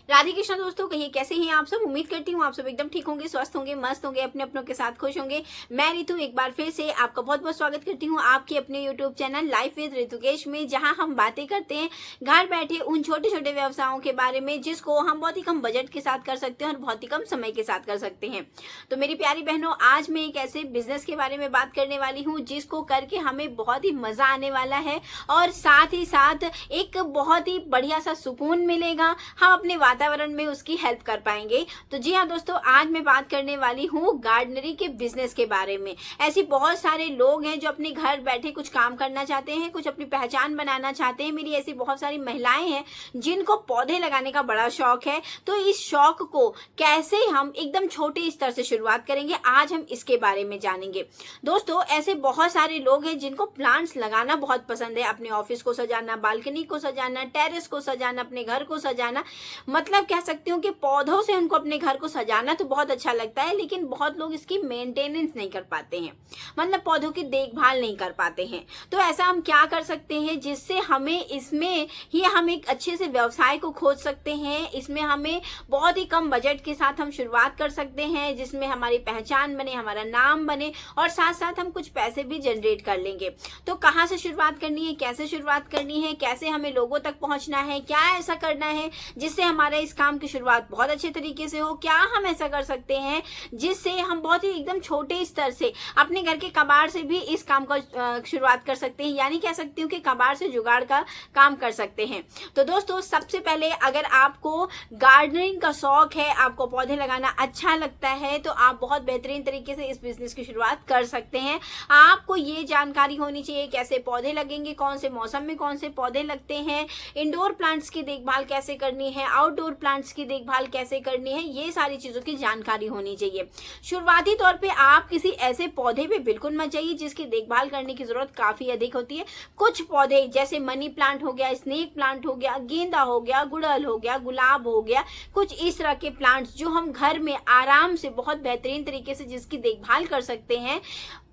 राधे कृष्णा दोस्तों, कहिए कैसे हैं आप सब। उम्मीद करती हूँ आप सब एकदम ठीक होंगे, स्वस्थ होंगे, मस्त होंगे, अपने अपनों के साथ खुश होंगे। मैं रितु एक बार फिर से आपका बहुत बहुत स्वागत करती हूँ आपके अपने यूट्यूब चैनल लाइफ विद ऋतुकेश में, जहाँ हम बातें करते हैं घर बैठे उन छोटे छोटे व्यवसायों के बारे में जिसको हम बहुत ही कम बजट के साथ कर सकते हैं और बहुत ही कम समय के साथ कर सकते हैं। तो मेरी प्यारी बहनों, आज मैं एक ऐसे बिजनेस के बारे में बात करने वाली हूँ जिसको करके हमें बहुत ही मजा आने वाला है और साथ ही साथ एक बहुत ही बढ़िया सा सुकून मिलेगा। हम अपने वातावरण में उसकी हेल्प कर पाएंगे। तो जी हाँ दोस्तों, आज मैं बात करने वाली हूँ गार्डनरी के बिजनेस के बारे में। ऐसे बहुत सारे लोग हैं जो अपने घर बैठे कुछ काम करना चाहते हैं, कुछ अपनी पहचान बनाना चाहते हैं। मेरी ऐसी बहुत सारी महिलाएं हैं जिनको पौधे लगाने का बड़ा शौक है। तो इस शौक को कैसे हम एकदम छोटे स्तर से शुरुआत करेंगे, आज हम इसके बारे में जानेंगे। दोस्तों, ऐसे बहुत सारे लोग हैं जिनको प्लांट्स लगाना बहुत पसंद है। अपने ऑफिस को सजाना, बालकनी को सजाना, टेरेस को सजाना, अपने घर को सजाना, मतलब कह सकती हूँ कि पौधों से उनको अपने घर को सजाना तो बहुत अच्छा लगता है, लेकिन बहुत लोग इसकी मेंटेनेंस नहीं कर पाते हैं, मतलब पौधों की देखभाल नहीं कर पाते हैं। तो ऐसा हम क्या कर सकते हैं जिससे हमें इसमें ही हम एक अच्छे से व्यवसाय को खोज सकते हैं। इसमें हमें बहुत ही कम बजट के साथ हम शुरुआत कर सकते हैं, जिसमें हमारी पहचान बने, हमारा नाम बने और साथ साथ हम कुछ पैसे भी जनरेट कर लेंगे। तो कहाँ से शुरुआत करनी है, कैसे शुरुआत करनी है, कैसे हमें लोगों तक पहुंचना है, क्या ऐसा करना है जिससे हमारे इस काम की शुरुआत बहुत अच्छे तरीके से हो। क्या हम ऐसा कर सकते हैं जिससे हम बहुत ही एकदम छोटे स्तर से अपने घर के कबाड़ से भी इस काम का शुरुआत कर सकते हैं, यानी कह सकती हूँ कि कबाड़ से जुगाड़ का काम कर सकते हैं। तो दोस्तों, सबसे पहले अगर आपको गार्डनिंग का शौक है, आपको पौधे लगाना अच्छा लगता है, तो आप बहुत बेहतरीन तरीके से इस बिजनेस की शुरुआत कर सकते हैं। आपको ये जानकारी होनी चाहिए कैसे पौधे लगेंगे, कौन से मौसम में कौन से पौधे लगते हैं, इंडोर प्लांट्स की देखभाल कैसे करनी है, आउटडोर प्लांट्स की देखभाल कैसे करनी है, ये सारी चीजों की जानकारी होनी चाहिए। शुरुआती तौर पे आप किसी ऐसे पौधे पे बिल्कुल मत जाइए जिसकी देखभाल करने की जरूरत काफी अधिक होती है। कुछ पौधे जैसे मनी प्लांट हो गया, स्नेक प्लांट हो गया, गेंदा हो गया, गुड़हल हो गया, गुलाब हो गया, कुछ इस तरह के प्लांट्स जो हम घर में आराम से बहुत बेहतरीन तरीके से जिसकी देखभाल कर सकते हैं,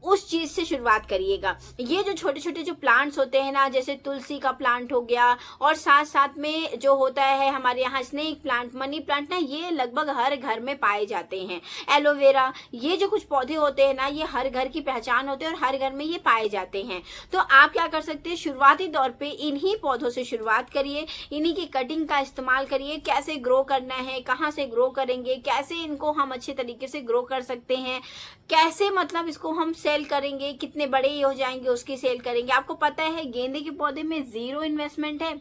उस चीज से शुरुआत करिएगा। ये जो छोटे छोटे जो प्लांट्स होते हैं ना, जैसे तुलसी का प्लांट हो गया और साथ साथ में जो होता है हमारे यहाँ स्नेक प्लांट, मनी प्लांट ना, ये लगभग हर घर में पाए जाते हैं। एलोवेरा, ये जो कुछ पौधे होते हैं ना, ये हर घर की पहचान होते हैं और हर घर में ये पाए जाते हैं। तो आप क्या कर सकते हैं, शुरुआती तौर पे इन्हीं पौधों से शुरुआत करिए, इन्हीं की कटिंग का इस्तेमाल करिए। कैसे ग्रो करना है, कहाँ से ग्रो करेंगे, कैसे इनको हम अच्छे तरीके से ग्रो कर सकते हैं, कैसे मतलब इसको हम सेल करेंगे, कितने बड़े ये हो जाएंगे उसकी सेल करेंगे। आपको पता है गेंदे के पौधे में 0 इन्वेस्टमेंट है।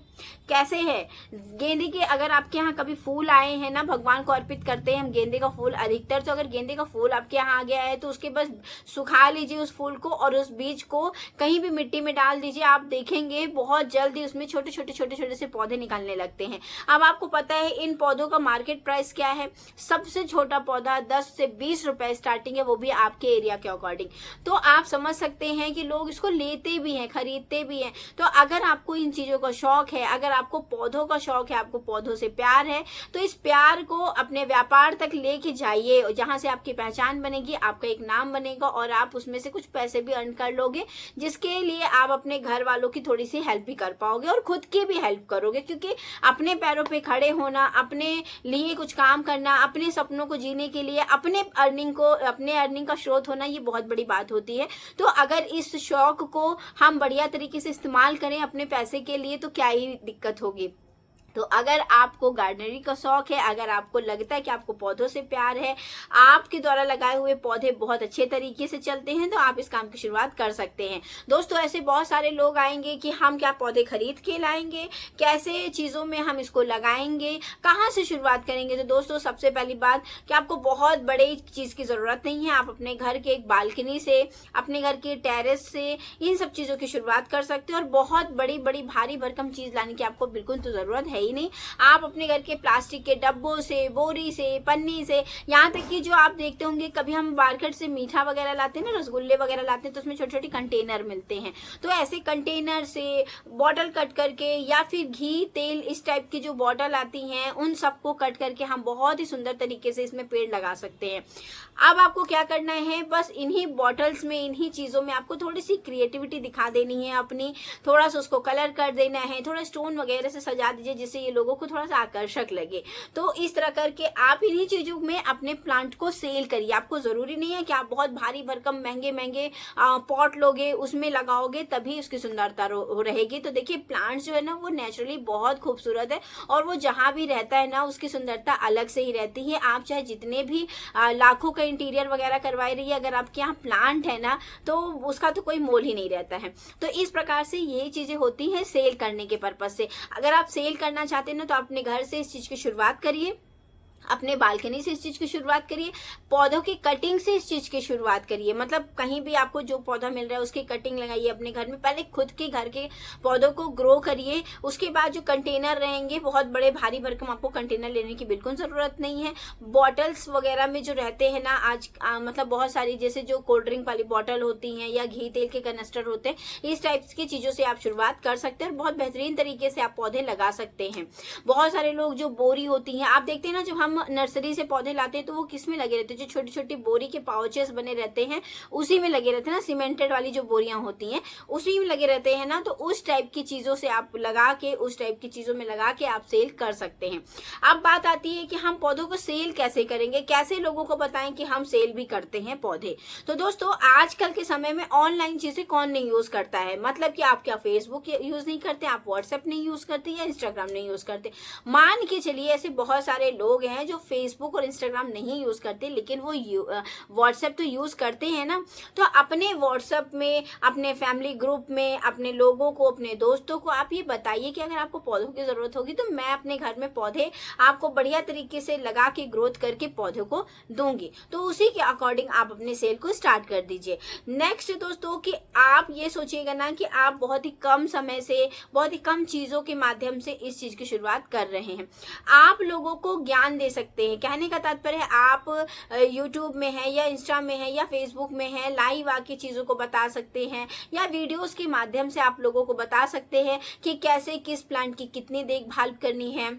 कैसे है गेंदे के, अगर आपके यहाँ कभी फूल आए हैं ना, भगवान को अर्पित करते हैं हम गेंदे का फूल अधिकतर, तो अगर गेंदे का फूल आपके यहाँ आ गया है तो उसके बस सुखा लीजिए उस फूल को और उस बीज को कहीं भी मिट्टी में डाल दीजिए। आप देखेंगे बहुत जल्दी उसमें छोटे छोटे छोटे छोटे से पौधे निकलने लगते हैं। अब आपको पता है इन पौधों का मार्केट प्राइस क्या है। सबसे छोटा पौधा 10 से 20 रुपए स्टार्टिंग है, वो भी आपके एरिया के अकॉर्डिंग। तो आप समझ सकते हैं कि लोग इसको लेते भी हैं, खरीदते भी हैं। तो अगर आपको इन चीजों का शौक है, अगर आपको पौधों का शौक है, आपको पौधों से प्यार है, तो इस प्यार को अपने व्यापार तक लेके जाइए, जहां से आपकी पहचान बनेगी, आपका एक नाम बनेगा और आप उसमें से कुछ पैसे भी अर्न कर लोगे, जिसके लिए आप अपने घर वालों की थोड़ी सी हेल्प भी कर पाओगे और खुद की भी हेल्प करोगे। क्योंकि अपने पैरों पे खड़े होना, अपने लिए कुछ काम करना, अपने सपनों को जीने के लिए अपने अर्निंग का स्रोत होना, ये बहुत बड़ी बात होती है। तो अगर इस शौक को हम बढ़िया तरीके से इस्तेमाल करें अपने पैसे के लिए, तो क्या ही दिक्कत होगी। तो अगर आपको गार्डनरी का शौक है, अगर आपको लगता है कि आपको पौधों से प्यार है, आपके द्वारा लगाए हुए पौधे बहुत अच्छे तरीके से चलते हैं, तो आप इस काम की शुरुआत कर सकते हैं। दोस्तों, ऐसे बहुत सारे लोग आएंगे कि हम क्या पौधे खरीद के लाएंगे, कैसे चीज़ों में हम इसको लगाएंगे, कहाँ से शुरुआत करेंगे। तो दोस्तों, सबसे पहली बात कि आपको बहुत बड़ी चीज़ की ज़रूरत नहीं है। आप अपने घर के एक बालकनी से, अपने घर के टेरेस से इन सब चीज़ों की शुरुआत कर सकते हो और बहुत बड़ी बड़ी भारी भरकम चीज़ लाने की आपको बिल्कुल तो ज़रूरत है ही नहीं। आप अपने घर के प्लास्टिक के डब्बों से, बोरी से, पन्नी से, यहाँ तक कि जो आप देखते होंगे कभी हम मार्केट से मीठा वगैरह लाते हैं ना, रसगुल्ले वगैरह लाते हैं, तो उसमें छोटे छोटे कंटेनर मिलते हैं। तो ऐसे कंटेनर से बॉटल कट करके या फिर घी तेल इस टाइप की जो बॉटल आती हैं, उन सबको कट करके हम बहुत ही सुंदर तरीके से इसमें पेड़ लगा सकते हैं। अब आपको क्या करना है, बस इन्हीं बॉटल्स में, इन्हीं चीज़ों में आपको थोड़ी सी क्रिएटिविटी दिखा देनी है अपनी, थोड़ा सा उसको कलर कर देना है, थोड़ा स्टोन वगैरह से सजा दीजिए जिससे जिससे ये लोगों को थोड़ा सा आकर्षक लगे। तो इस तरह करके आप इन्हीं चीज़ों में अपने प्लांट को सेल करिए। आपको ज़रूरी नहीं है कि आप बहुत भारी भरकम महंगे महंगे पॉट लोगे, उसमें लगाओगे तभी उसकी सुंदरता रहेगी। तो देखिए प्लांट्स जो है ना वो नेचुरली बहुत खूबसूरत है और वो जहाँ भी रहता है ना उसकी सुंदरता अलग से ही रहती है। आप चाहे जितने भी लाखों का इंटीरियर वगैरह करवाई रही है, अगर आपके यहाँ प्लांट है ना तो उसका तो कोई मोल ही नहीं रहता है। तो इस प्रकार से ये चीज़ें होती हैं सेल करने के पर्पज़ से। अगर आप सेल करना चाहते हैं ना तो अपने घर से इस चीज़ की शुरुआत करिए, अपने बालकनी से इस चीज़ की शुरुआत करिए, पौधों की कटिंग से इस चीज़ की शुरुआत करिए। मतलब कहीं भी आपको जो पौधा मिल रहा है उसकी कटिंग लगाइए अपने घर में। पहले खुद के घर के पौधों को ग्रो करिए, उसके बाद जो कंटेनर रहेंगे बहुत बड़े भारी भरकम आपको कंटेनर लेने की बिल्कुल ज़रूरत नहीं है। बॉटल्स वगैरह में जो रहते हैं ना आज मतलब बहुत सारी, जैसे जो कोल्ड ड्रिंक वाली बॉटल होती हैं या घी तेल के कनस्टर होते हैं, इस टाइप की चीज़ों से आप शुरुआत कर सकते हैं और बहुत बेहतरीन तरीके से आप पौधे लगा सकते हैं। बहुत सारे लोग जो बोरी होती हैं, आप देखते हैं ना जब हम नर्सरी से पौधे लाते हैं तो वो किस में लगे रहते हैं, जो छोटी छोटी बोरी के पाउचेस बने रहते हैं उसी में लगे रहते हैं ना, सीमेंटेड वाली जो बोरियां होती हैं उसी में लगे रहते हैं ना। तो उस टाइप की चीज़ों से आप लगा के, उस टाइप की चीज़ों में लगा के आप सेल कर सकते हैं। अब बात आती है कि हम पौधों को सेल कैसे करेंगे, कैसे लोगों को बताएं कि हम सेल भी करते हैं पौधे। तो दोस्तों आजकल के समय में ऑनलाइन चीज़ें कौन नहीं यूज़ करता है, मतलब कि आप क्या फेसबुक यूज़ नहीं करते, आप व्हाट्सएप नहीं यूज़ करते या इंस्टाग्राम नहीं यूज़ करते। मान के चलिए ऐसे बहुत सारे लोग हैं जो फेसबुक और इंस्टाग्राम नहीं यूज़ करते लेकिन वो व्हाट्सएप तो यूज़ करते हैं ना। तो अपने व्हाट्सएप में, अपने फैमिली ग्रुप में, अपने लोगों को, अपने दोस्तों को आप ये बताइए कि अगर आपको पौधों की ज़रूरत होगी तो मैं अपने घर में पौधे आपको बढ़िया तरीके से लगा के ग्रोथ करके पौधों को दूंगी। तो उसी के अकॉर्डिंग आप अपने सेल को स्टार्ट कर दीजिए। नेक्स्ट दोस्तों कि आप ये सोचिएगा ना कि आप बहुत ही कम समय से, बहुत ही कम चीज़ों के माध्यम से इस चीज़ की शुरुआत कर रहे हैं। आप लोगों को ज्ञान दे सकते हैं। कहने का तात्पर्य है आप यूट्यूब में है या इंस्टा में है या फेसबुक में है, लाइव आके चीज़ों को बता सकते हैं या वीडियोस के माध्यम से आप लोगों को बता सकते हैं कि कैसे किस प्लांट की कितनी देखभाल करनी है,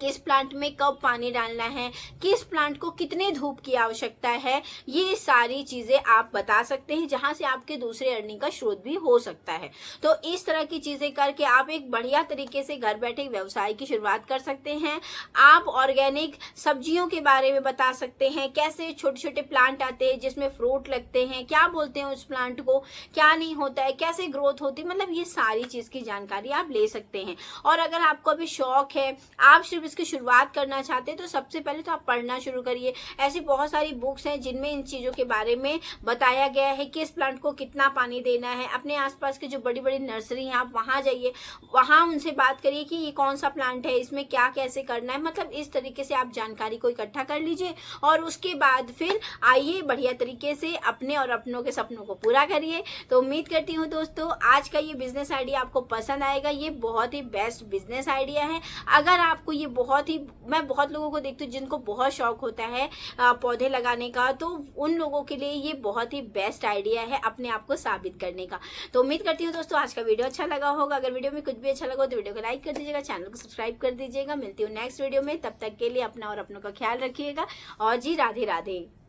किस प्लांट में कब पानी डालना है, किस प्लांट को कितने धूप की आवश्यकता है। ये सारी चीज़ें आप बता सकते हैं जहां से आपके दूसरे अर्निंग का स्रोत भी हो सकता है। तो इस तरह की चीज़ें करके आप एक बढ़िया तरीके से घर बैठे व्यवसाय की शुरुआत कर सकते हैं। आप ऑर्गेनिक सब्जियों के बारे में बता सकते हैं, कैसे छोटे छोटे प्लांट आते हैं जिसमें फ्रूट लगते हैं, क्या बोलते हैं उस प्लांट को, क्या नहीं होता है, कैसे ग्रोथ होती है, मतलब ये सारी चीज़ की जानकारी आप ले सकते हैं। और अगर आपको अभी शौक है, आप सिर्फ इसकी शुरुआत करना चाहते हैं तो सबसे पहले तो आप पढ़ना शुरू करिए। ऐसी बहुत सारी बुक्स हैं जिनमें इन चीज़ों के बारे में बताया गया है, किस प्लांट को कितना पानी देना है। अपने आसपास की जो बड़ी बड़ी नर्सरी हैं आप वहाँ जाइए, वहाँ उनसे बात करिए कि ये कौन सा प्लांट है, इसमें क्या कैसे करना है। मतलब इस तरीके से आप जानकारी को इकट्ठा कर लीजिए और उसके बाद फिर आइए बढ़िया तरीके से अपने और अपनों के सपनों को पूरा करिए। तो उम्मीद करती हूँ दोस्तों आज का ये बिजनेस आइडिया आपको पसंद आएगा। ये बहुत ही बेस्ट बिजनेस आइडिया है। अगर आपको ये मैं बहुत लोगों को देखती हूँ जिनको बहुत शौक होता है पौधे लगाने का, तो उन लोगों के लिए ये बहुत ही बेस्ट आइडिया है अपने आप को साबित करने का। तो उम्मीद करती हूँ दोस्तों आज का वीडियो अच्छा लगा होगा। अगर वीडियो में कुछ भी अच्छा लगा तो वीडियो को लाइक कर दीजिएगा, चैनल को सब्सक्राइब कर दीजिएगा। मिलती हूँ नेक्स्ट वीडियो में, तब तक के लिए अपना और अपनों का ख्याल रखिएगा और जी राधे राधे।